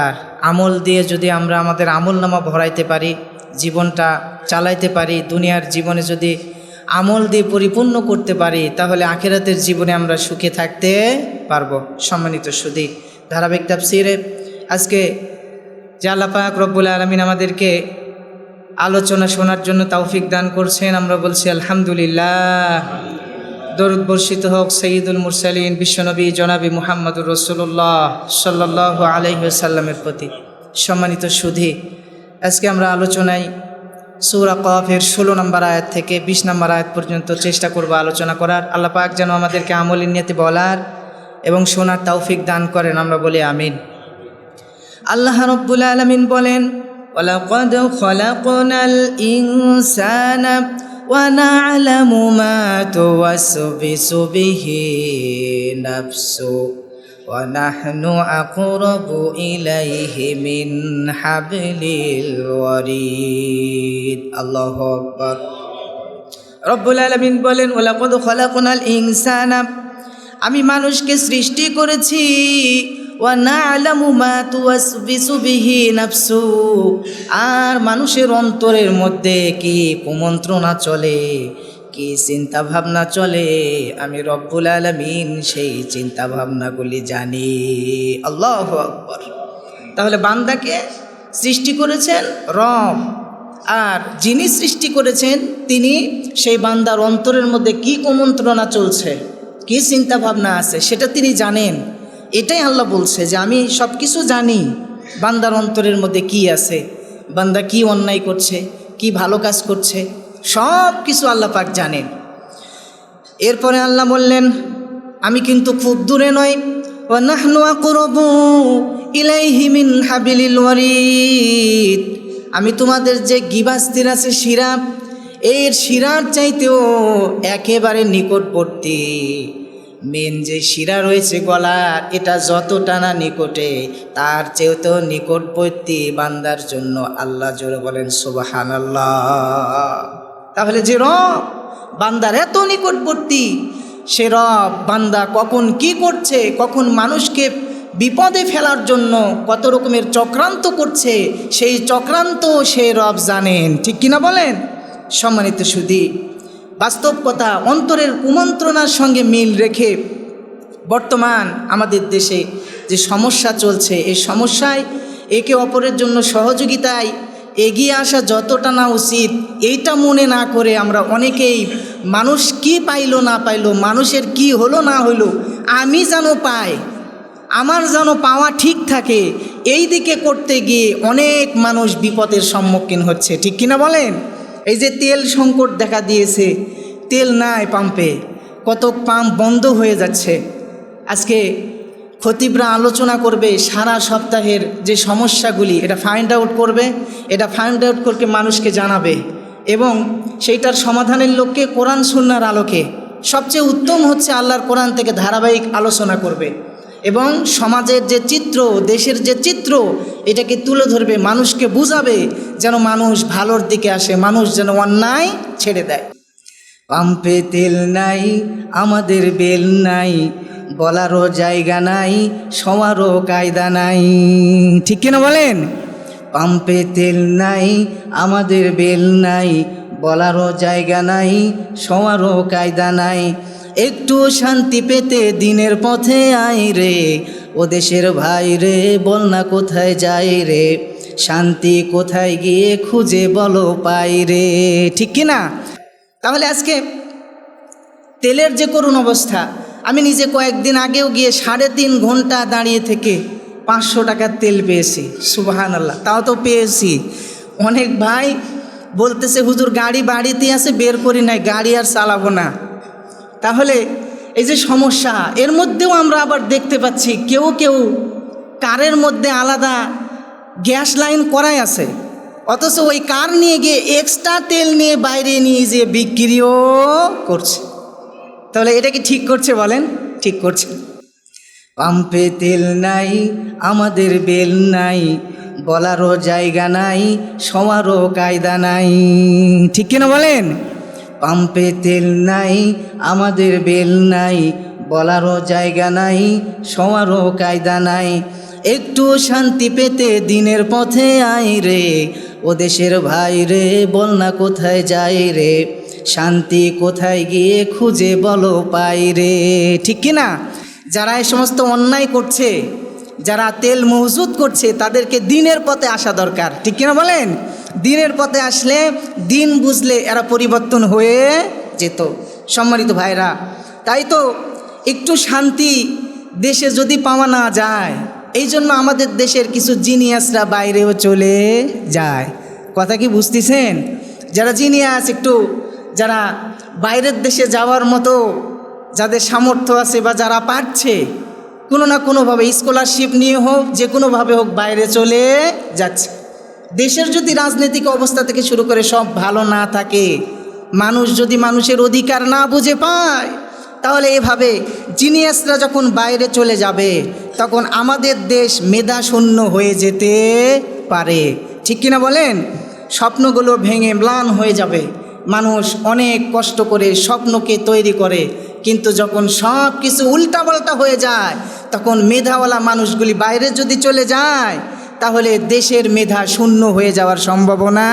আর আমল দিয়ে যদি আমরা আমাদের আমল নামা ভরাইতে পারি, জীবনটা চালাইতে পারি, দুনিয়ার জীবনে যদি আমল দিয়ে পরিপূর্ণ করতে পারি, তাহলে আখিরাতের জীবনে আমরা সুখে থাকতে পারবো। সম্মানিত সুধী, ধারাবাহিক তাফসীরে আজকে যে আল্লাহ পাক রব্বুল আলামিন আমাদেরকে আলোচনা শোনার জন্য তৌফিক দান করছেন, আমরা বলছি আলহামদুলিল্লাহ। দরুদ বর্ষিত হোক সৈয়দুল মুরসালিন বিশ্বনবী জনাবি মুহাম্মদুর রাসূলুল্লাহ সাল্লাল্লাহু আলাইহি ওয়াসাল্লামের প্রতি। সম্মানিত সুধী, আজকে আমরা আলোচনায় সূরা কফের 16 নম্বর আয়াত থেকে 20 নম্বর আয়াত পর্যন্ত চেষ্টা করব আলোচনা করার। আল্লাহ পাক যেন আমাদেরকে আমলের নিয়তে বলার এবং শোনার তৌফিক দান করেন, আমরা বলি আমিন। আল্লাহ রাব্বুল আলামিন বলেন, ওয়ালাকাদ খালাকনাল ইনসানা ওয়া না'লামু মা তুওয়াসবিসু বিহি নাফসু ওয়া নাহনু আকরাবু ইলাইহি মিন হাবলিল ওয়ারিদ। আল্লাহু আকবার। রব্বুল আলামিন বলেন, ওয়ালাকাদ খালাকনাল ইনসানা, আমি মানুষকে সৃষ্টি করেছি, ওয়া না'লামু মা তুওয়াসবিসু বিহি নাফসু, আর মানুষের অন্তরের মধ্যে কি কুমন্ত্রণা চলে, কি চিন্তা ভাবনা চলে, আমি রব্বুল আলামিন সেই চিন্তা ভাবনাগুলি জানি। আল্লাহু আকবার। তাহলে বান্দাকে সৃষ্টি করেছেন রব, আর যিনি সৃষ্টি করেছেন তিনি সেই বান্দার অন্তরের মধ্যে কি কুমন্ত্রণা চলছে, কি চিন্তা ভাবনা আছে, সেটা তিনি জানেন। এটাই আল্লাহ বলছে যে আমি সব কিছু জানি, বান্দার অন্তরের মধ্যে কি আছে, বান্দা কি অন্যায় করছে, কি ভালো কাজ করছে, সব কিছু আল্লাহ পাক জানেন। এরপরে আল্লাহ বললেন, আমি কিন্তু খুব দূরে নই, ওয়া নাহনু আকরাবু ইলাইহি মিন হাবিলিল ওয়ারিদ, আমি তোমাদের যে গিবাস্তির আছে শিরা, এর শিরার চাইতেও একেবারে নিকটবর্তী। মেন যে শিরা রয়েছে গলার, এটা যতটা না নিকটে, তার চেয়েও তো নিকটবর্তী বান্দার জন্য। আল্লাহ জোরে বলেন সুবহানাল্লাহ। তাহলে যে রব বান্দার এত নিকটবর্তী, সে রব বান্দা কখন কি করছে, কখন মানুষকে বিপদে ফেলার জন্য কত রকমের চক্রান্ত করছে, সেই চক্রান্ত সে রব জানেন। ঠিক কিনা বলেন? সম্মানিত সুধী, বাস্তব কথা, অন্তরের কুমন্ত্রণার সঙ্গে মিল রেখে বর্তমান আমাদের দেশে যে সমস্যা চলছে, এই সমস্যায় একে অপরের জন্য সহযোগিতায় এগিয়ে আসা যতটা না উচিত, এইটা মনে না করে আমরা অনেকেই মানুষ কি পাইলো না পাইলো, মানুষের কি হলো না হলো, আমি যেন পাই, আমার যেন পাওয়া ঠিক থাকে, এই দিকে করতে গিয়ে অনেক মানুষ বিপদের সম্মুখীন হচ্ছে। ঠিক কিনা বলেন? এই যে তেল সংকট দেখা দিয়েছে, তেল নাই পাম্পে, কত পাম্প বন্ধ হয়ে যাচ্ছে। আজকে খতিবরা আলোচনা করবে সারা সপ্তাহের যে সমস্যাগুলি, এটা ফাইন্ড আউট করবে, এটা ফাইন্ড আউট করকে মানুষকে জানাবে, এবং সেইটার সমাধানের লক্ষ্যে কোরআন সুন্নাহর আলোকে সবচেয়ে উত্তম হচ্ছে আল্লাহর কোরআন থেকে ধারাবাহিক আলোচনা করবে, এবং সমাজের যে চিত্র, দেশের যে চিত্র, এটাকে তুলে ধরবে, মানুষকে বুঝাবে, যেন মানুষ ভালোর দিকে আসে, মানুষ যেন অন্যায় ছেড়ে দেয়। পাম্পে তেল নাই, আমাদের বেল নাই, বলারও জায়গা নাই, শোয়ারও কায়দা নাই। ঠিক কিনা বলেন? পাম্পে তেল নাই, আমাদের বেল নাই, বলারও জায়গা নাই, শোয়ারও কায়দা নাই, একটু শান্তি পেতে দিনের পথে আই রে, ও দেশের ভাই রে, বল না কোথায় যাই রে, শান্তি কোথায় গিয়ে খুঁজে বলো পাই রে। ঠিক কিনা? তাহলে আজকে তেলের যে করুণ অবস্থা, আমি নিজে কয়েকদিন আগেও গিয়ে 3.5 ঘন্টা দাঁড়িয়ে থেকে 500 টাকার তেল পেয়েছি। সুবহানাল্লাহ। তাও তো পেয়েছি। অনেক ভাই বলতেছে, হুজুর গাড়ি বাড়িতে আছে, বের করি নাই, গাড়ি আর চালাবো না। তাহলে এই যে সমস্যা, এর মধ্যেও আমরা আবার দেখতে পাচ্ছি কেউ কেউ কারের মধ্যে আলাদা গ্যাস লাইন করাই আছে, অথচ ওই কার নিয়ে গিয়ে এক্সট্রা তেল নিয়ে বাইরে নিয়ে যেয়ে বিক্রিও করছে। তাহলে এটা কি ঠিক করছে বলেন? ঠিক করছে। পাম্পে তেল নাই, আমাদের বেল নাই, বলারও জায়গা নাই, শোয়ারও কায়দা নাই। ঠিক কিনা বলেন? পাম্পে তেল নাই, আমাদের বেল নাই, বলারও জায়গা নাই, শোয়ারও কায়দা নাই, একটু শান্তি পেতে দিনের পথে আই রে, ও দেশের ভাই রে বল না কোথায় যাই রে, শান্তি কোথায় গিয়ে খুঁজে বলো পাই রে। ঠিক কিনা? যারা এই সমস্ত অন্যায় করছে, যারা তেল মজুদ করছে, তাদেরকে দিনের পথে আসা দরকার। ঠিক কিনা বলেন? দিনের পথে আসলে, দিন বুঝলে এরা পরিবর্তন হয়ে যেত। সম্মানিত ভাইরা, তাই তো একটু শান্তি দেশে যদি পাওয়া না যায়, এই জন্য আমাদের দেশের কিছু জিনিয়াসরা বাইরেও চলে যায়। কথা কি বুঝতেছেন? যারা জিনিয়াস, একটু যারা বাইরের দেশে যাওয়ার মতো যাদের সামর্থ্য আছে বা যারা পারছে, কোনো না কোনোভাবে স্কলারশিপ নিয়ে হোক, যে কোনোভাবে হোক বাইরে চলে যাচ্ছে। দেশের যদি রাজনৈতিক অবস্থা থেকে শুরু করে সব ভালো না থাকে, মানুষ যদি মানুষের অধিকার না বুঝে পায়, তাহলে এভাবে জিনিয়াসরা যখন বাইরে চলে যাবে, তখন আমাদের দেশ মেধাশূন্য হয়ে যেতে পারে। ঠিক কিনা বলেন? স্বপ্নগুলো ভেঙে ম্লান হয়ে যাবে। মানুষ অনেক কষ্ট করে স্বপ্নকে তৈরি করে, কিন্তু যখন সব কিছু উল্টাপাল্টা হয়ে যায়, তখন মেধাওয়ালা মানুষগুলি বাইরে যদি চলে যায়, তাহলে দেশের মেধা শূন্য হয়ে যাওয়ার সম্ভাবনা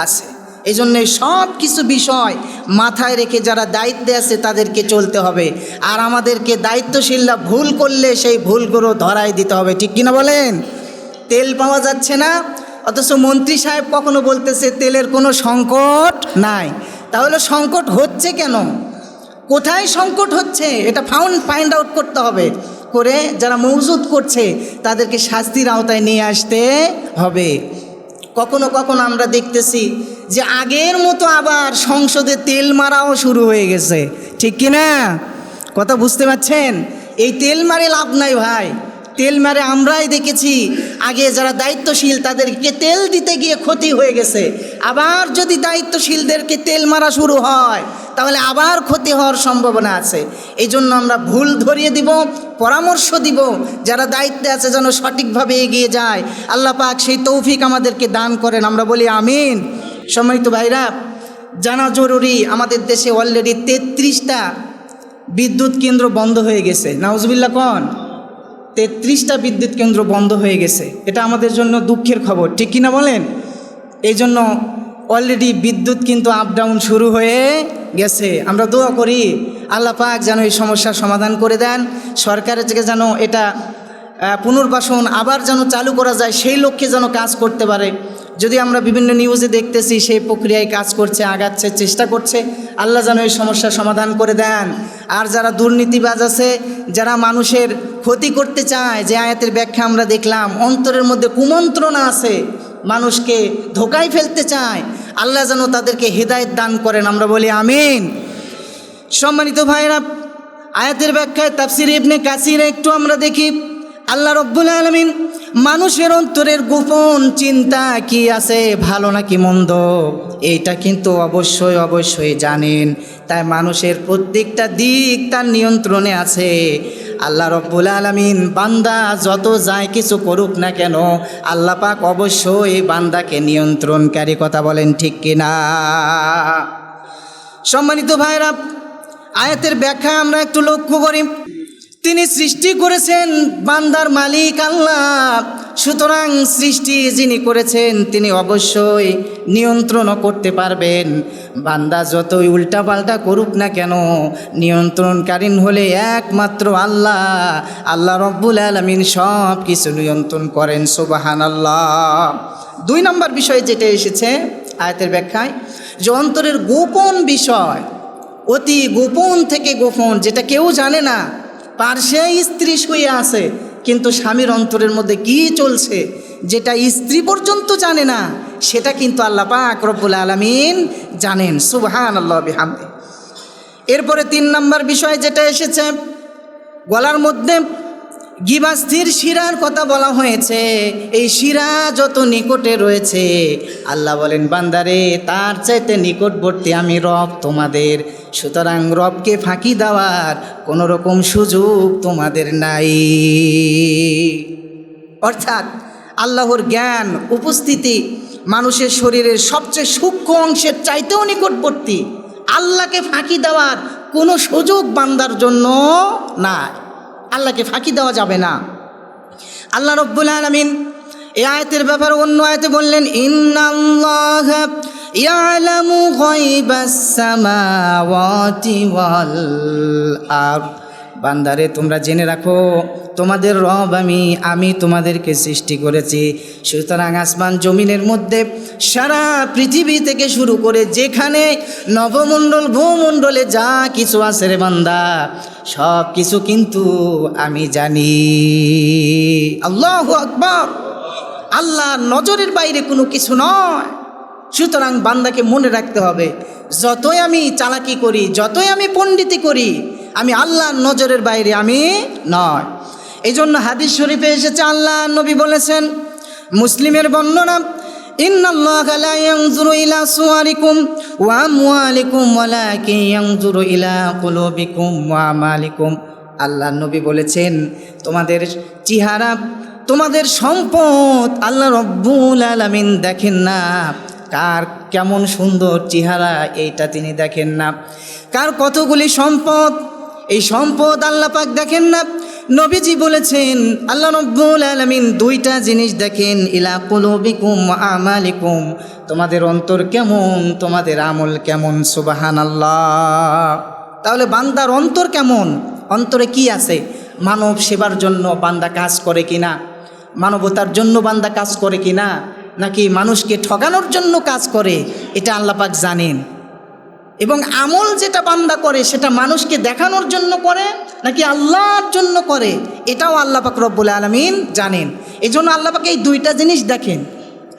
আছে। এই জন্যে সব কিছু বিষয় মাথায় রেখে যারা দায়িত্বে আছে তাদেরকে চলতে হবে, আর আমাদেরকে দায়িত্বশীলরা ভুল করলে সেই ভুলগুলো ধরাই দিতে হবে। ঠিক কিনা বলেন? তেল পাওয়া যাচ্ছে না, অথচ মন্ত্রী সাহেব কখনো বলতেছে তেলের কোনো সংকট নাই। তাহলে সংকট হচ্ছে কেন? কোথায় সংকট হচ্ছে এটা ফাইন্ড আউট করতে হবে, করে যারা মজুদ করছে তাদেরকে শাস্তির আওতায় নিয়ে আসতে হবে। কখনো কখনো আমরা দেখতেছি যে আগের মতো আবার সংসদে তেল মারাও শুরু হয়ে গেছে। ঠিক কিনা? কথা বুঝতে পারছেন? এই তেল মারে লাভ নাই ভাই। তেল মারে আমরাই দেখেছি, আগে যারা দায়িত্বশীল তাদেরকে তেল দিতে গিয়ে ক্ষতি হয়ে গেছে। আবার যদি দায়িত্বশীলদেরকে তেল মারা শুরু হয়, তাহলে আবার ক্ষতি হওয়ার সম্ভাবনা আছে। এই জন্য আমরা ভুল ধরিয়ে দিব, পরামর্শ দিব, যারা দায়িত্বে আছে যেন সঠিকভাবে এগিয়ে যায়। আল্লাহ পাক সেই তৌফিক আমাদেরকে দান করেন, আমরা বলি আমিন। সম্মানিত ভাইরা, জানা জরুরি, আমাদের দেশে অলরেডি 33টা বিদ্যুৎ কেন্দ্র বন্ধ হয়ে গেছে। নাউজুবিল্লাহ কোন? 33টা বিদ্যুৎ কেন্দ্র বন্ধ হয়ে গেছে। এটা আমাদের জন্য দুঃখের খবর। ঠিক কিনা বলেন? এই জন্য অলরেডি বিদ্যুৎ কিন্তু আপ ডাউন শুরু হয়ে গেছে। আমরা দোয়া করি আল্লাহ পাক যেন এই সমস্যার সমাধান করে দেন, সরকারের থেকে যেন এটা পুনর্বাসন আবার যেন চালু করা যায়, সেই লক্ষ্যে যেন কাজ করতে পারে। যদি আমরা বিভিন্ন নিউজে দেখতেছি সেই প্রক্রিয়ায় কাজ করছে, আগাচ্ছে, চেষ্টা করছে, আল্লাহ যেন এই সমস্যার সমাধান করে দেন। আর যারা দুর্নীতিবাজ আছে, যারা মানুষের ক্ষতি করতে চায়, যে আয়াতের ব্যাখ্যা আমরা দেখলাম, অন্তরের মধ্যে কুমন্ত্রণা আছে, মানুষকে ধোকায় ফেলতে চায়, আল্লাহ যেন তাদেরকে হেদায়েত দান করেন, আমরা বলি আমিন। সম্মানিত ভাইরা, আয়াতের ব্যাখ্যায় তাফসির ইবনে কাসির একটু আমরা দেখি, আল্লাহ রব্বুল আলামিন মানুষের অন্তরের গোপন চিন্তা কি আছে, ভালো নাকি মন্দ, এইটা কিন্তু অবশ্যই অবশ্যই জানেন। তাই মানুষের প্রত্যেকটা দিক তার নিয়ন্ত্রণে আছে। আল্লাহ রব্বুল আলামিন বান্দা যত যায় কিছু করুক না কেন, আল্লাহ পাক অবশ্যই বান্দাকে নিয়ন্ত্রণকারী। কথা বলেন ঠিক কিনা? সম্মানিত ভাইরা, আয়াতের ব্যাখ্যা আমরা একটু লক্ষ্য করি। তিনি সৃষ্টি করেছেন, বান্দার মালিক আল্লাহ, সুতরাং সৃষ্টি যিনি করেছেন তিনি অবশ্যই নিয়ন্ত্রণও করতে পারবেন। বান্দা যতই উল্টাপাল্টা করুক না কেন, নিয়ন্ত্রণকারী হলে একমাত্র আল্লাহ। আল্লাহ রব্বুল আলামিন সব কিছু নিয়ন্ত্রণ করেন। সুবহানাল্লাহ। 2 নম্বর বিষয় যেটা এসেছে আয়াতের ব্যাখ্যায়, যে অন্তরের গোপন বিষয়, অতি গোপন থেকে গোপন, যেটা কেউ জানে না, পার্শ্বে স্ত্রী শুয়ে আছে কিন্তু স্বামীর অন্তরের মধ্যে কি চলছে, যেটা স্ত্রী পর্যন্ত জানে না, সেটা কিন্তু আল্লাহ পাক রব্বুল আলামিন জানেন। সুবহানাল্লাহ বিহামদি। এরপরে 3 নম্বর বিষয় যেটা এসেছে, গলার মধ্যে গিবাস্থির শিরার কথা বলা হয়েছে। এই শিরা যত নিকটে রয়েছে, আল্লাহ বলেন বান্দারে তার চাইতে নিকটবর্তী আমি রব তোমাদের, সুতরাং রবকে ফাঁকি দেওয়ার কোনো রকম সুযোগ তোমাদের নাই। অর্থাৎ আল্লাহর জ্ঞান উপস্থিতি মানুষের শরীরের সবচেয়ে সূক্ষ্ম অংশের চাইতেও নিকটবর্তী। আল্লাহকে ফাঁকি দেওয়ার কোনো সুযোগ বান্দার জন্য নাই। আল্লাহকে ফাঁকি দেওয়া যাবে না। আল্লাহ রাব্বুল আলামিন এই আয়াতের ব্যাপারে অন্য আয়াতে বললেন, ইন্নাল্লাহা ইয়ালামু গায়বাস সামাওয়াতি ওয়াল আরদ। বান্দারে তোমরা জেনে রাখো, তোমাদের রব আমি তোমাদেরকে সৃষ্টি করেছি। সুতরাং আসমান জমিনের মধ্যে সারা পৃথিবী থেকে শুরু করে যেখানে নবমণ্ডল ভূমণ্ডলে যা কিছু আছে রে বান্দা, সব কিছু কিন্তু আমি জানি। আল্লাহু আকবার। আল্লাহর নজরের বাইরে কোনো কিছু নয়। সুতরাং বান্দাকে মনে রাখতে হবে, যতই আমি চালাকি করি, যতই আমি পণ্ডিতি করি, আমি আল্লাহর নজরের বাইরে আমি নয়। এই জন্য হাদিস শরীফে এসেছে, আল্লাহ নবী বলেছেন, মুসলিমের বর্ণনা, ইন্নাল্লাহা লা ইয়ানজুরু ইলা সুওয়ারিকুম ওয়া আমওয়ালিকুম ওয়ালাকিন ইয়ানজুরু ইলা কুলুবিকুম ওয়া আমালিকুম। আল্লাহ নবী বলেছেন, তোমাদের চেহারা, তোমাদের সম্পদ আল্লাহ রব্বুল আলামিন দেখেন না। কার কেমন সুন্দর চেহারা এইটা তিনি দেখেন না, কার কতগুলি সম্পদ এই সম্পদ আল্লাহ পাক দেখেন না। নবীজি বলেছেন, আল্লাহ রব্বুল আলামিন দুইটা জিনিস দেখেন, ইলা কুলুবিকুম ওয়া আমালিকুম, তোমাদের অন্তর কেমন, তোমাদের আমল কেমন। সুবহানাল্লাহ। তাহলে বান্দার অন্তর কেমন, অন্তরে কি আছে? মানব সেবার জন্য বান্দা কাজ করে কিনা, মানবতার জন্য বান্দা কাজ করে কিনা, নাকি মানুষকে ঠকানোর জন্য কাজ করে, এটা আল্লাহ পাক জানেন। এবং আমল যেটা বান্দা করে সেটা মানুষকে দেখানোর জন্য করে নাকি আল্লাহর জন্য করে, এটাও আল্লাহ পাক রব্বুল আলামিন জানেন। এই জন্য আল্লাহ পাক এই দুইটা জিনিস দেখেন।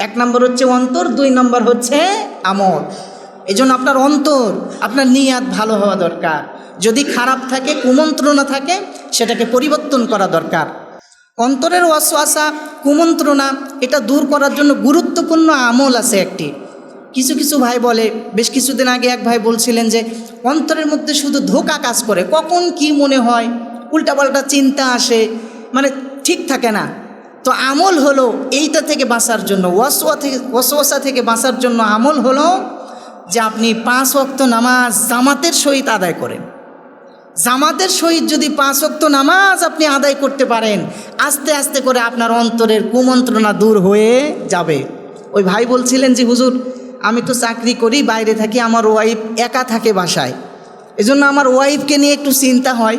এক নম্বর হচ্ছে অন্তর, দুই নম্বর হচ্ছে আমল। এই জন্য আপনার অন্তর, আপনার নিয়াত ভালো হওয়া দরকার। যদি খারাপ থাকে, কুমন্ত্রণা থাকে, সেটাকে পরিবর্তন করা দরকার। অন্তরের ওয়াসওয়াসা, কুমন্ত্রণা, এটা দূর করার জন্য গুরুত্বপূর্ণ আমল আছে একটি। কিছু কিছু ভাই বলে, বেশ কিছুদিন আগে এক ভাই বলছিলেন যে অন্তরের মধ্যে শুধু ধোঁকা কাজ করে, কখন কি মনে হয়, উল্টাপাল্টা চিন্তা আসে, মানে ঠিক থাকে না। তো আমল হলো এইটা থেকে বাঁচার জন্য, ওয়াসওয়াসা থেকে বাঁচার জন্য আমল হলো যে আপনি 5 ওয়াক্ত নামাজ জামাতের সহিত আদায় করেন। জামাতের সহিত যদি 5 ওয়াক্ত নামাজ আপনি আদায় করতে পারেন, আস্তে আস্তে করে আপনার অন্তরের কুমন্ত্রণা দূর হয়ে যাবে। ওই ভাই বলছিলেন যে হুজুর, আমি তো চাকরি করি, বাইরে থাকি, আমার ওয়াইফ একা থাকে বাসায়, এজন্য আমার ওয়াইফকে নিয়ে একটু চিন্তা হয়,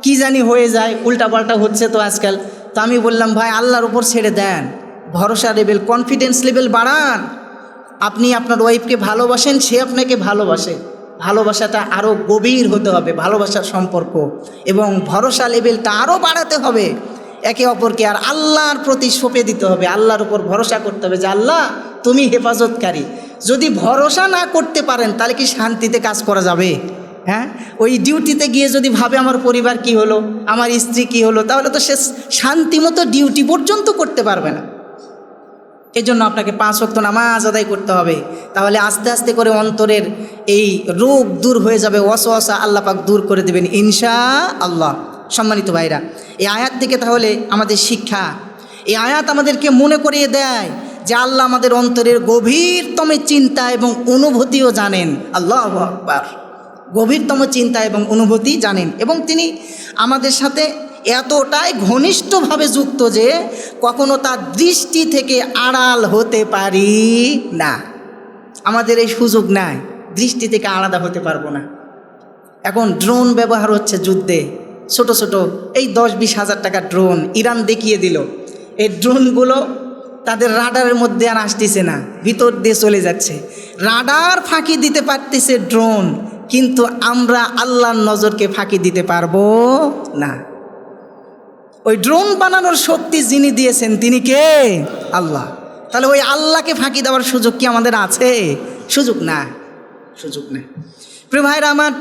কি জানি হয়ে যায়, উল্টাপাল্টা হচ্ছে তো আজকাল। তো আমি বললাম, ভাই আল্লাহর উপর ছেড়ে দেন, ভরসা লেভেল, কনফিডেন্স লেভেল বাড়ান। আপনি আপনার ওয়াইফকে ভালোবাসেন, সে আপনাকে ভালোবাসে, ভালোবাসাটা আরও গভীর হতে হবে, ভালোবাসার সম্পর্ক, এবং ভরসা লেভেলটা আরও বাড়াতে হবে একে অপরকে। আর আল্লাহর প্রতি সঁপে দিতে হবে, আল্লাহর উপর ভরসা করতে হবে যে আল্লাহ তুমি হেফাজতকারী। যদি ভরসা না করতে পারেন তাহলে কি শান্তিতে কাজ করা যাবে? হ্যাঁ, ওই ডিউটিতে গিয়ে যদি ভাবে আমার পরিবার কি হলো, আমার স্ত্রী কি হলো, তাহলে তো সে শান্তি মতো ডিউটি পর্যন্ত করতে পারবে না। এই জন্য আপনাকে 5 ওয়াক্ত নামাজ আদায় করতে হবে। তাহলে আস্তে আস্তে করে অন্তরের এই রোগ দূর হয়ে যাবে, ওয়াসওয়াসা আল্লাহ পাক দূর করে দেবেন ইনশাআল্লাহ। সম্মানিত ভাইরা, এই আয়াত থেকে তাহলে আমাদের শিক্ষা, এই আয়াত আমাদেরকে মনে করিয়ে দেয় যে আল্লাহ আমাদের অন্তরের গভীরতম চিন্তা এবং অনুভূতিও জানেন। আল্লাহু আকবার। গভীরতম চিন্তা এবং অনুভূতি জানেন, এবং তিনি আমাদের সাথে এতটাই ঘনিষ্ঠভাবে যুক্ত যে কখনো তার দৃষ্টি থেকে আড়াল হতে পারি না। আমাদের এই সুযোগ নাই, দৃষ্টি থেকে আলাদা হতে পারবো না। এখন ড্রোন ব্যবহার হচ্ছে যুদ্ধে, ছোট ছোট এই 10-20 হাজার টাকার ড্রোন ইরান দেখিয়ে দিল। এই ড্রোনগুলো তাদের রাডারের মধ্যে আর আসতেছে না, ভিতর দিয়ে চলে যাচ্ছে। রাডার ফাঁকি দিতে পারতেছে ড্রোন, কিন্তু আমরা আল্লাহর নজরকে ফাঁকি দিতে পারবো না। ওই ড্রোন বানানোর শক্তি যিনি দিয়েছেন তিনি কে? আল্লাহ। তাহলে ওই আল্লাহকে ফাঁকি দেওয়ার সুযোগ কি আমাদের আছে? সুযোগ না, সুযোগ নেই। প্রিয় ভাইরা আমার,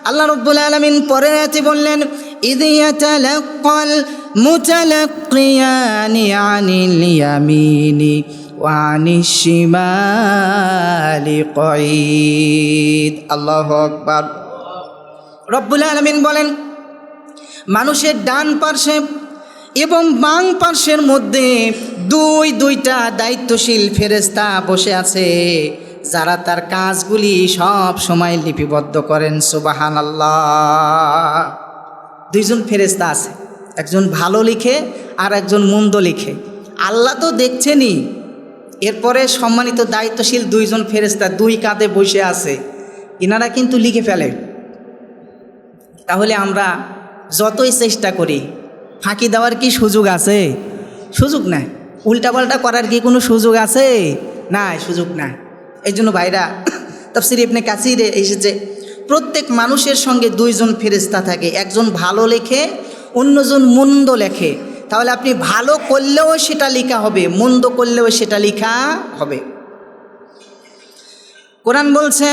আল্লাহ রাব্বুল আলামিন পরের আয়াতে বললেন, ইয ইয়াতালাক্কাল মুতালাক্কিয়ানি আনিল ইয়ামিনি ওয়া আনিশ শিমালি কঈদ। আল্লাহু আকবার। রব্বুল আলামিন বলেন, মানুষের ডান পার্শ্বে এবং বাম পার্শ্বের মধ্যে দুইটা দায়িত্বশীল ফেরেশতা বসে আছে, যারা তার কাজগুলি সব সময় লিপিবদ্ধ করেন। সুবহানাল্লাহ। 2জন ফেরেশতা আছে, একজন ভালো লিখে আর একজন মন্দ লিখে। আল্লাহ তো দেখছেনই, এরপরে সম্মানিত দায়িত্বশীল দুইজন ফেরেশতা দুই কাঁধে বসে আছে, এনারা কিন্তু লিখে ফেলে। তাহলে আমরা যতই চেষ্টা করি, ফাঁকি দেওয়ার কি সুযোগ আছে? সুযোগ নাই। উল্টাপাল্টা করার কি কোনো সুযোগ আছে? নাই, সুযোগ নাই। এই জন্য ভাইরা, তাফসীর ইবনে কাসিরে এসেছে প্রত্যেক মানুষের সঙ্গে দুইজন ফেরেশতা থাকে, একজন ভালো লেখে, অন্যজন মন্দ লেখে। তাহলে আপনি ভালো করলেও সেটা লেখা হবে, মন্দ করলেও সেটা লেখা হবে। কোরআন বলছে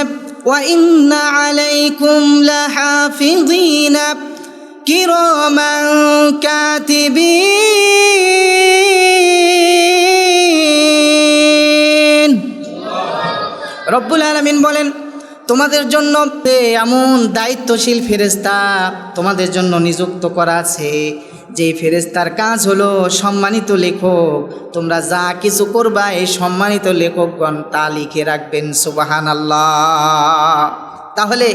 ওয়া ইন্না আলাইকুম লাহাফিযিনা কিরামান কাতিবিন। রব্বুল আলামিন বলেন তোমাদের জন্য এমন দায়িত্বশীল ফেরেশতা তোমাদের জন্য নিযুক্ত করা আছে, যে ফেরেশতার কাজ হলো সম্মানিত লেখক। তোমরা যা কিছু করবা এই সম্মানিত লেখকগণ তা লিখে রাখবেন। সুবহানাল্লাহ। তাহলে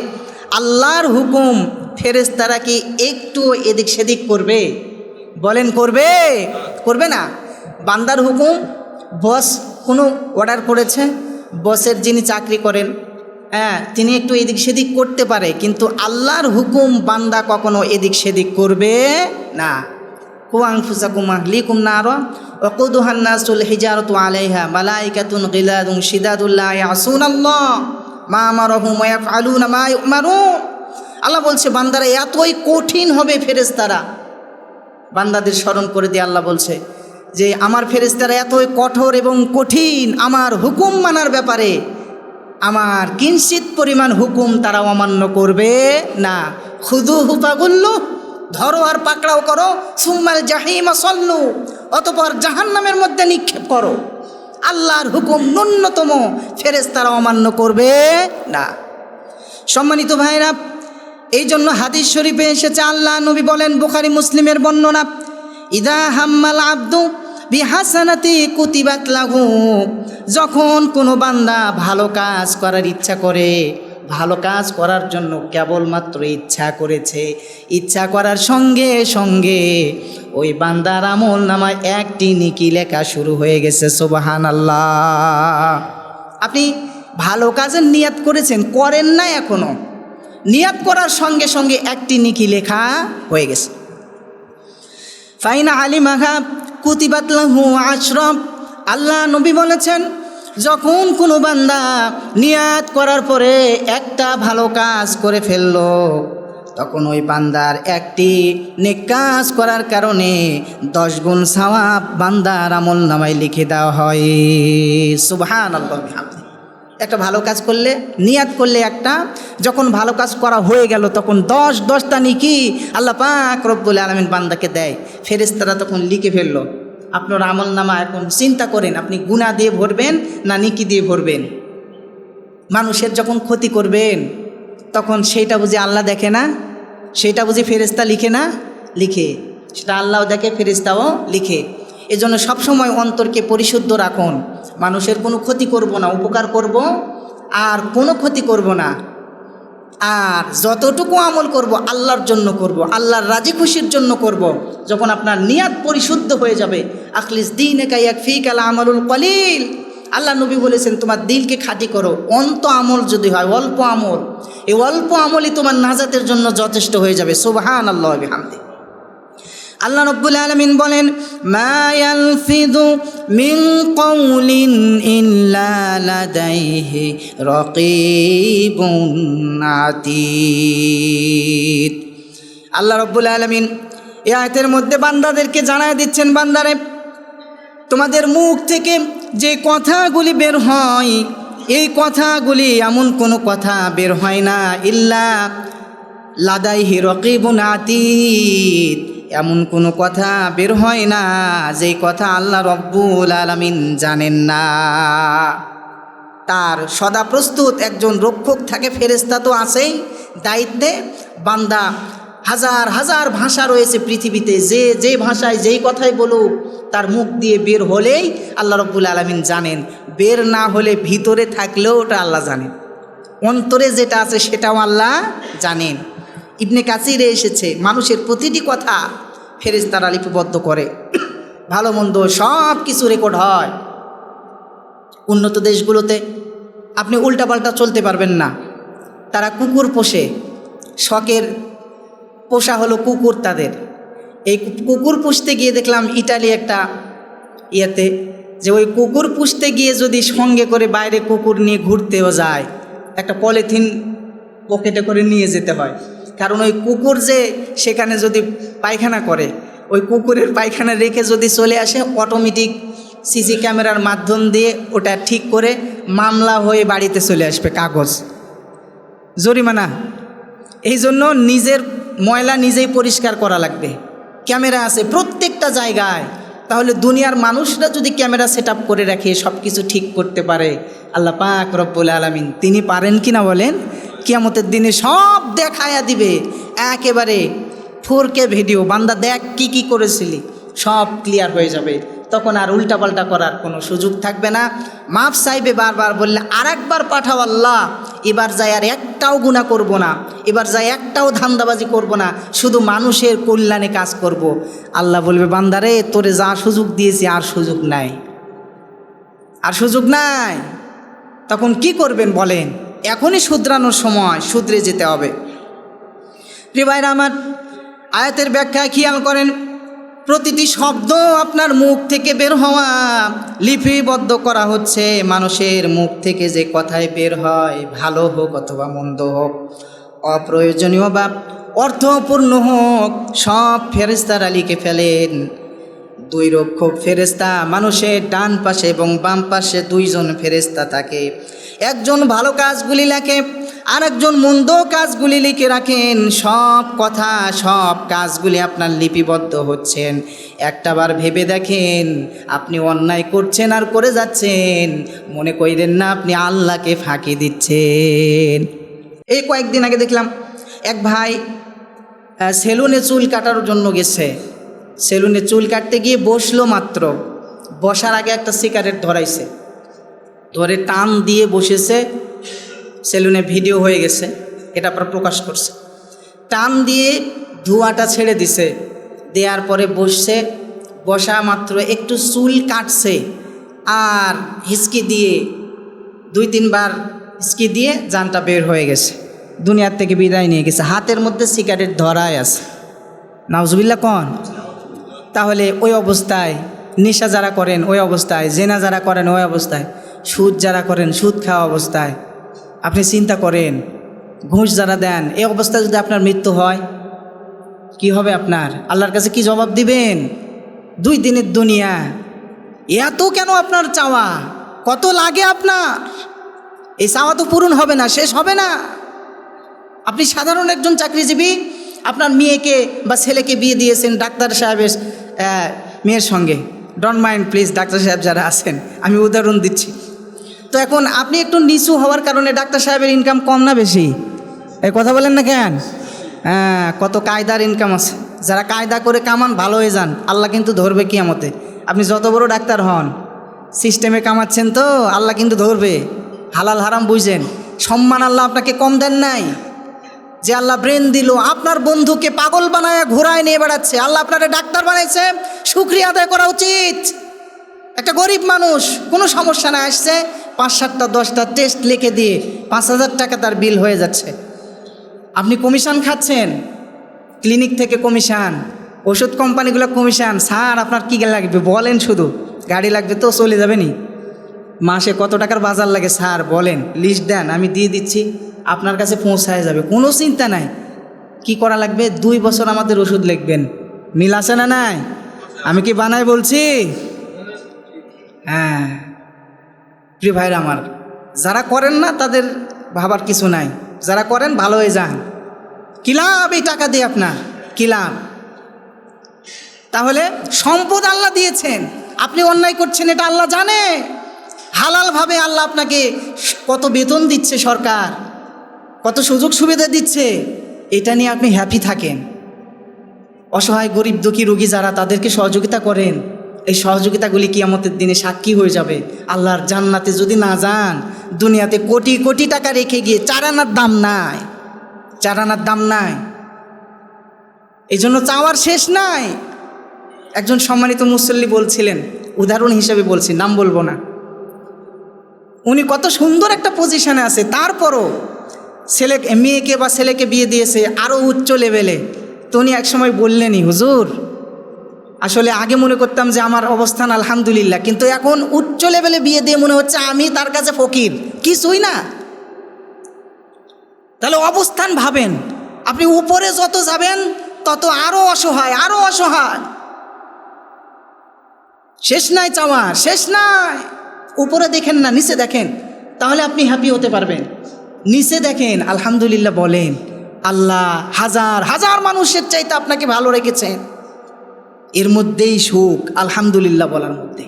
আল্লাহর হুকুম ফেরেশতারা কি একটু এদিক সেদিক করবে? বলেন করবে? করবে না। বান্দার হুকুম, বস কোনো অর্ডার করেছে, বসের যিনি চাকরি করেন, তিনি একটু এদিক সেদিক করতে পারে, কিন্তু আল্লাহর হুকুম বান্দা কখনো এদিক সেদিক করবে না। কু আনফুসাকুম আহলিকুম নারা ওয়াকুদুহান নাসুল হিজারাতু আলাইহা মালাইকাতুন গিলাদুন শিদাদুন লা ইয়াসুনাল্লাহ মা আমারহুম ওয়া ইয়াফআলুনা মা ইউমারুন। আল্লাহ বলছে বান্দারা এতই কঠিন হবে ফেরেশতারা। বান্দাদের স্মরণ করে দিয়ে আল্লাহ বলছে যে আমার ফেরেশতারা এতই কঠোর এবং কঠিন আমার হুকুম মানার ব্যাপারে, আমার কিঞ্চিত পরিমাণ হুকুম তারা অমান্য করবে না। খুদুহু ফাগুল্লু, ধরো আর পাকড়াও করো, সুম্মাল জাহিমা সল্লু, অতঃপর জাহান্নামের মধ্যে নিক্ষেপ করো। আল্লাহর হুকুম ন্যূনতম ফেরেশতারা অমান্য করবে না। সম্মানিত ভাইরা, এই জন্য হাদিস শরীফে এসেছে, আল্লাহ নবী বলেন, বুখারী মুসলিমের বর্ণনা, ইদা হাম্মাল আব্দু বিহাসানাতি কুতিবাত লাহু, যখন কোনো বান্দা ভালো কাজ করার ইচ্ছা করে, ভালো কাজ করার জন্য কেবলমাত্র ইচ্ছা করেছে, ইচ্ছা করার সঙ্গে সঙ্গে ওই বান্দার আমল নামায় একটি নেকি লেখা শুরু হয়ে গেছে। সুবহানাল্লাহ। আপনি ভালো কাজের নিয়াত করেছেন, করেন না এখনো, নিয়াত করার সঙ্গে সঙ্গে একটি নেকি লেখা হয়ে গেছে। ফাইনা আলিমাহা কুতিবাত লাহু আশরাফ। আল্লাহ নবী বলেছেন, যখন কোনো বান্দা নিয়াত করার পরে একটা ভালো কাজ করে ফেললো, তখন ওই বান্দার একটি নেক কাজ করার কারণে 10 গুণ সওয়াব বান্দার আমল নামায় লিখে দেওয়া হয়। সুবহানাল্লাহ বিহামদিহি। একটা ভালো কাজ করলে, নিয়াত করলে একটা, যখন ভালো কাজ করা হয়ে গেল তখন 10টা নেকি আল্লাহ পাক রব্বুল আলামিন বান্দাকে দেয়। ফেরেশতারা তখন লিখে ফেললো। আপনার আমল নামা এখন চিন্তা করেন, আপনি গুনাহ দিয়ে ভরবেন না নেকি দিয়ে ভরবেন? মানুষের যখন ক্ষতি করবেন তখন সেইটা বুঝি আল্লাহ দেখে না? সেইটা বুঝি ফেরেশতা লিখে না? লিখে। সেটা আল্লাহও দেখে, ফেরেশতাও লিখে। এজন্য সবসময় অন্তরকে পরিশুদ্ধ রাখুন। মানুষের কোনো ক্ষতি করব না, উপকার করব আর কোনো ক্ষতি করব না। আর যতটুকু আমল করব আল্লাহর জন্য করব, আল্লাহর রাজি খুশির জন্য করব। যখন আপনার নিয়াত পরিশুদ্ধ হয়ে যাবে, আখলিস দীনাকা ইয়াকফিকাল আমালুল কলিল, আল্লাহ নবী বলেছেন তোমার দিলকে খাঁটি করো। অন্ত আমল যদি হয়, অল্প আমল, এই অল্প আমলই তোমার নাজাতের জন্য যথেষ্ট হয়ে যাবে। সুবহানাল্লাহ বিহামদিহি। আল্লাহ রাব্বুল আলামিন বলেন, মা ইয়ালফিযু মিন কওলিন ইল্লা লাদাইহি রাকীবুন আতীদ। আল্লাহ রাব্বুল আলামিন এই আয়াতের মধ্যে বান্দাদেরকে জানায় দিচ্ছেন, বান্দারে তোমাদের মুখ থেকে যে কথাগুলি বের হয়, এই কথাগুলি এমন কোনো কথা বের হয় না, ইল্লা লাদাইহি রাকীবুন আতীদ, এমন কোনো কথা বের হয় না যেই কথা আল্লাহ রব্বুল আলামিন জানেন না। তার সদা প্রস্তুত একজন রক্ষক থাকে, ফেরেশতা তো আছেই দায়িত্বে। বান্দা হাজার হাজার ভাষা রয়েছে পৃথিবীতে, যে ভাষায় যেই কথাই বলুক তার মুখ দিয়ে বের হলেই আল্লাহ রব্বুল আলামিন জানেন, বের না হলে ভিতরে থাকলেও ওটা আল্লাহ জানেন, অন্তরে যেটা আছে সেটাও আল্লাহ জানেন। ইবনে কাসিরে এসেছে, মানুষের প্রতিটি কথা ফেরেশতারা লিপিবদ্ধ করে, ভালো মন্দ সব কিছু রেকর্ড হয়। উন্নত দেশগুলোতে আপনি উল্টাপাল্টা চলতে পারবেন না, তারা কুকুর পোষে, শখের পোষা হলো কুকুর তাদের। এই কুকুর পুষতে গিয়ে দেখলাম ইটালি একটা ইয়েতে, যে ওই কুকুর পুষতে গিয়ে যদি সঙ্গে করে বাইরে কুকুর নিয়ে ঘুরতেও যায়, একটা পলিথিন পকেটে করে নিয়ে যেতে হয়, কারণ ওই কুকুর যে সেখানে যদি পায়খানা করে, ওই কুকুরের পায়খানা রেখে যদি চলে আসে, অটোমেটিক সিসি ক্যামেরার মাধ্যম দিয়ে ওটা ঠিক করে মামলা হয়ে বাড়িতে চলে আসবে, কাগজ জরিমানা। এই জন্য নিজের ময়লা নিজেই পরিষ্কার করা লাগবে। ক্যামেরা আছে প্রত্যেকটা জায়গায়, তাহলে দুনিয়ার মানুষরা যদি ক্যামেরা সেট আপ করে রাখে, সব কিছু ঠিক করতে পারে, আল্লাহ পাক রব্বুল আলামিন তিনি পারেন কি না বলেন? কিয়ামতের দিনে সব দেখায়া দিবে, একেবারে 4K ভিডিও, বান্দা দেখ কি কি করেছিলি, সব ক্লিয়ার হয়ে যাবে। তখন আর উল্টাপাল্টা করার কোনো সুযোগ থাকবে না। মাফ চাইবে বারবার, বললে আরেকবার পাঠাও আল্লাহ, এবার যাই আর একটাও গুনাহ করব না, এবার যাই একটাও ধান্দাবাজি করব না, শুধু মানুষের কল্যাণে কাজ করব। আল্লাহ বলবে বান্দারে তোরে যা সুযোগ দিয়েছি আর সুযোগ নাই, আর সুযোগ নাই। তখন কি করবেন বলেন? এখনই শুধরানোর সময়, শুধরে যেতে হবে। প্রিয় ভাইরা আমার, আয়াতের ব্যাখ্যায় খেয়াল করেন, প্রতিটি শব্দ আপনার মুখ থেকে বের হওয়া লিপিবদ্ধ করা হচ্ছে। মানুষের মুখ থেকে যে কথায় বের হয়, ভালো হোক অথবা মন্দ হোক, অপ্রয়োজনীয় বা অর্থপূর্ণ হোক, সব ফেরেশতারা লিখে ফেলেন। 2 রক্ষক ফেরেশতা মানুষের ডান পাশে এবং বাম পাশে 2 জন ফেরেশতা থাকে। একজন ভালো কাজগুলি লেখে, আরেকজন মন্দ কাজগুলি লিখে রাখেন। সব কথা, সব কাজগুলি আপনার লিপিবদ্ধ হচ্ছেন। একটাবার ভেবে দেখেন, আপনি অন্যায় করছেন আর করে যাচ্ছেন, মনে করেন না আপনি আল্লাহকে ফাঁকি দিচ্ছেন। এই কয়েকদিন আগে দেখলাম এক ভাই সেলুনে চুল কাটার জন্য গেছে। সেলুনে চুল কাটতে গিয়ে বসলো মাত্র, বসার আগে একটা সিগারেট ধরাইছে, ধরে টান দিয়ে বসেছে। সেলুনে ভিডিও হয়ে গেছে, এটা পর প্রকাশ করছে। টান দিয়ে ধোঁয়াটা ছেড়ে দিছে, দেওয়ার পরে বসছে। বসা মাত্র একটু চুল কাটছে, আর হিসকি দিয়ে 2-3 বার হিসকি দিয়ে জানটা বের হয়ে গেছে, দুনিয়ার থেকে বিদায় নিয়ে গেছে। হাতের মধ্যে সিগারেট ধরায় আছে, নাউজুবিল্লাহ কন। তাহলে ওই অবস্থায় নেশা যারা করেন ওই অবস্থায়, জেনা যারা করেন ওই অবস্থায়, সুদ যারা করেন সুদ খাওয়া অবস্থায়, আপনি চিন্তা করেন, ঘুষ যারা দেন, এই অবস্থায় যদি আপনার মৃত্যু হয় কি হবে? আপনার আল্লাহর কাছে কি জবাব দিবেন? 2 দিনের দুনিয়া, এত কেন আপনার চাওয়া? কত লাগে আপনার? এই চাওয়া তো পূরণ হবে না, শেষ হবে না। আপনি সাধারণ একজন চাকরিজীবী, আপনার মেয়েকে বা ছেলেকে বিয়ে দিয়েছেন ডাক্তার সাহেবের মেয়ের সঙ্গে। ডোন্ট মাইন্ড প্লিজ, ডাক্তার সাহেব যারা আছেন, আমি উদাহরণ দিচ্ছি। তো এখন আপনি একটু নিচু হওয়ার কারণে ডাক্তার সাহেবের ইনকাম কম না বেশি? এই কথা বলেন না কেন? হ্যাঁ, কত কায়দার ইনকাম আছে। যারা কায়দা করে কামান ভালো হয়ে যান, আল্লাহ কিন্তু ধরবে কিয়ামতে। আপনি যত বড় ডাক্তার হন, সিস্টেমে কামাচ্ছেন তো আল্লাহ কিন্তু ধরবে। হালাল হারাম বুঝেন, সম্মান আল্লাহ আপনাকে কম দেন নাই। যে আল্লাহ ব্রেন দিল, আপনার বন্ধুকে পাগল বানায় ঘোরায় নিয়ে বেড়াচ্ছে, আল্লাহ আপনারা ডাক্তার বানাইছে, শুকরিয়া আদায় করা উচিত। একটা গরিব মানুষ, কোনো সমস্যা না, আসছে 5-7টা 10টা টেস্ট লিখে দিয়ে 5,000 টাকা তার বিল হয়ে যাচ্ছে। আপনি কমিশন খাচ্ছেন, ক্লিনিক থেকে কমিশন, ওষুধ কোম্পানিগুলো কমিশন। স্যার আপনার কী লাগবে বলেন, শুধু গাড়ি লাগবে তো চলে যাবে নি? মাসে কত টাকার বাজার লাগে স্যার বলেন, লিস্ট দেন, আমি দিয়ে দিচ্ছি, আপনার কাছে পৌঁছায় যাবে, কোনো চিন্তা নাই। কি করা লাগবে? 2 বছর আমাদের ওষুধ লিখবেন। মিল আছে না নাই? আমি কি বানাই বলছি? হ্যাঁ প্রিয় ভাইরা আমার, যারা করেন না তাদের ভাবার কিছু নাই, যারা করেন ভালো হয়ে যান। কি লাভ এই টাকা দিয়ে আপনার? কি লাভ? তাহলে সম্পদ আল্লাহ দিয়েছেন, আপনি অন্যায় করছেন এটা আল্লাহ জানে। হালালভাবে আল্লাহ আপনাকে কত বেতন দিচ্ছে সরকার, কত সুযোগ সুবিধা দিচ্ছে, এটা নিয়ে আপনি হ্যাপি থাকেন। অসহায় গরিব দুঃখী রোগী যারা, তাদেরকে সহযোগিতা করেন। এই সহযোগিতাগুলি কিয়ামতের দিনে সাক্ষী হয়ে যাবে। আল্লাহর জান্নাতে যদি না যান, দুনিয়াতে কোটি কোটি টাকা রেখে গিয়ে 4 আনার দাম নাই, 4 আনার দাম নাই। এই জন্য চাওয়ার শেষ নাই। একজন সম্মানিত মুসল্লি বলছিলেন, উদাহরণ হিসেবে বলছি, নাম বলবো না, উনি কত সুন্দর একটা পজিশনে আছে, তারপরও মেয়েকে বা ছেলেকে বিয়ে দিয়েছে আরও উচ্চ লেভেলে। তো উনি একসময় বললেনই, হুজুর আসলে আগে মনে করতাম যে আমার অবস্থান আলহামদুলিল্লাহ, কিন্তু এখন উচ্চ লেভেলে বিয়ে দিয়ে মনে হচ্ছে আমি তার কাছে ফকির, কিছুই না। তাহলে অবস্থান ভাবেন, আপনি উপরে যত যাবেন তত আরো অসহায়, আরো অসহায়, শেষ নাই চাওয়া, শেষ নাই। উপরে দেখেন না, নিচে দেখেন, তাহলে আপনি হ্যাপি হতে পারবেন। নিচে দেখেন, আলহামদুলিল্লাহ বলেন, আল্লাহ হাজার হাজার মানুষের চাইতে আপনাকে ভালো রেখেছেন, এর মধ্যেই সুখ, আলহামদুলিল্লাহ বলার মধ্যে।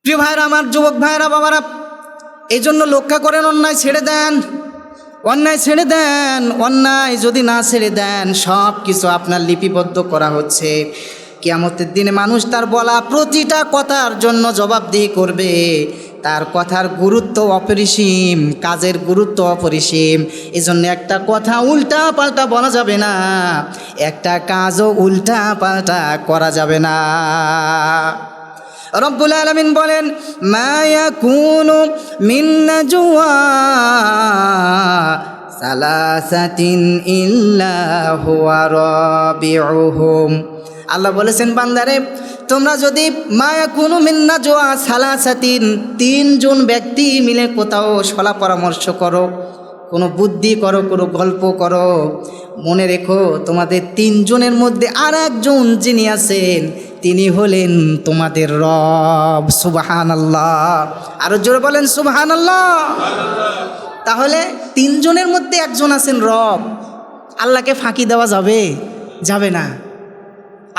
প্রিয় ভাইরা আমার, যুবক ভাইরা, বাবারা, এই জন্য লক্ষ্য করেন, অন্যায় ছেড়ে দেন, অন্যায় ছেড়ে দেন। অন্যায় যদি না ছেড়ে দেন, সব কিছু আপনার লিপিবদ্ধ করা হচ্ছে। কিয়ামতের দিনে মানুষ তার বলা প্রতিটা কথার জন্য জবাবদিহি করবে। তার কথার গুরুত্ব অপরিসীম, কাজের গুরুত্ব অপরিসীম। এজন্য একটা কথা উল্টা পাল্টা বলা যাবে না, একটা কাজও উল্টা পাল্টা করা যাবে না। রব্বুল আলামিন বলেন, মা ইয়াকুনু মিন নাজওয়া সালাসাতিন ইল্লা হুয়া রাবিউহুম। আল্লাহ বলেছেন, বান্দারে তোমরা যদি মা ইয়াকুনু মিন নাজওয়া সালাসাতিন, তিনজন ব্যক্তি মিলে কোথাও সলা পরামর্শ করো, কোনো বুদ্ধি করো, কোনো গল্প করো, মনে রেখো তোমাদের তিনজনের মধ্যে আর একজন যিনি আছেন তিনি হলেন তোমাদের রব। সুবহানাল্লাহ, আরো জোরে বলেন সুবহানাল্লাহ। তাহলে তিনজনের মধ্যে একজন আছেন রব। আল্লাহকে ফাঁকি দেওয়া যাবে? যাবে না,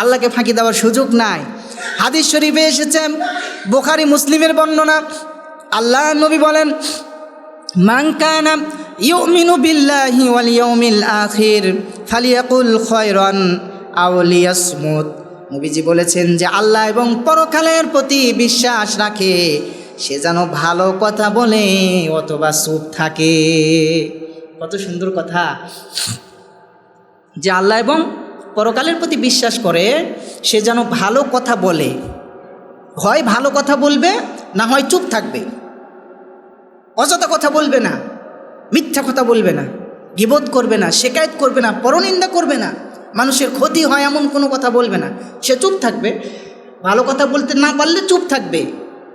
আল্লাহকে ফাঁকি দেওয়ার সুযোগ নাই। হাদিস শরীফে এসেছে, বুখারী মুসলিমের বর্ণনা, আল্লাহ নবী বলেন, মান কানা ইউমিনু বিল্লাহি ওয়াল ইয়াউমিল আখির ফালিয়াকুল খায়রান আও লিয়াসমুত। নবীজি বলেছেন যে আল্লাহ এবং পরকালের প্রতি বিশ্বাস রাখে সে যেন ভালো কথা বলে অথবা চুপ থাকে। কত সুন্দর কথা, যে আল্লাহ এবং পরকালের প্রতি বিশ্বাস করে সে যেন ভালো কথা বলে, হয় ভালো কথা বলবে, না হয় চুপ থাকবে। অযথা কথা বলবে না, মিথ্যা কথা বলবে না, গীবত করবে না, শিকায়েত করবে না, পরনিন্দা করবে না, মানুষের ক্ষতি হয় এমন কোনো কথা বলবে না, সে চুপ থাকবে। ভালো কথা বলতে না পারলে চুপ থাকবে,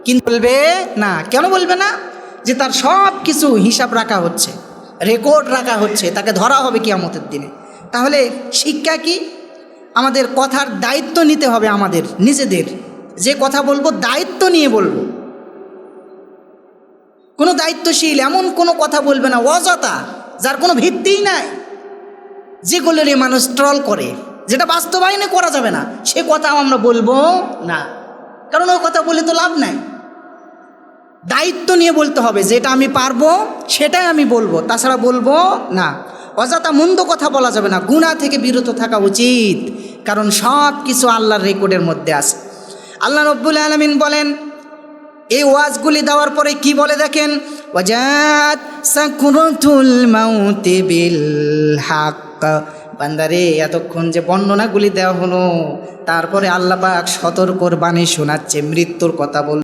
কিন্তু বলবে না। কেন বলবে না? যে তার সব কিছু হিসাব রাখা হচ্ছে, রেকর্ড রাখা হচ্ছে, তাকে ধরা হবে কিয়ামতের দিনে। তাহলে শিক্ষা কি? আমাদের কথার দায়িত্ব নিতে হবে, আমাদের নিজেদের। যে কথা বলবো দায়িত্ব নিয়ে বলবো, কোনো দায়িত্বশীল এমন কোনো কথা বলবে না অযথা, যার কোনো ভিত্তিই নাই, যেগুলো নিয়ে মানুষ ট্রল করে, যেটা বাস্তবায়নে করা যাবে না, সে কথা আমরা বলবো না, কারণ ওই কথা বলে তো লাভ নাই। দায়িত্ব নিয়ে বলতে হবে, যেটা আমি পারবো সেটাই আমি বলবো, তাছাড়া বলবো না। অযথা মন্দ কথা বলা যাবে না, গুনাহ থেকে বিরত থাকা উচিত, কারণ সব কিছু আল্লাহর রেকর্ডের মধ্যে আছে। আল্লাহ রাব্বুল আলামিন বলেন, এই ওয়াজগুলি দেওয়ার পরে কি বলে দেখেন, ওয়াজাত সাকরাতুল মাউতি বিল হক। বান্দারে, এতক্ষণ যে বর্ণনাগুলি দেওয়া হলো, তারপরে আল্লাহ পাক সতর্কর বাণী শোনাচ্ছে, মৃত্যুর কথা বল।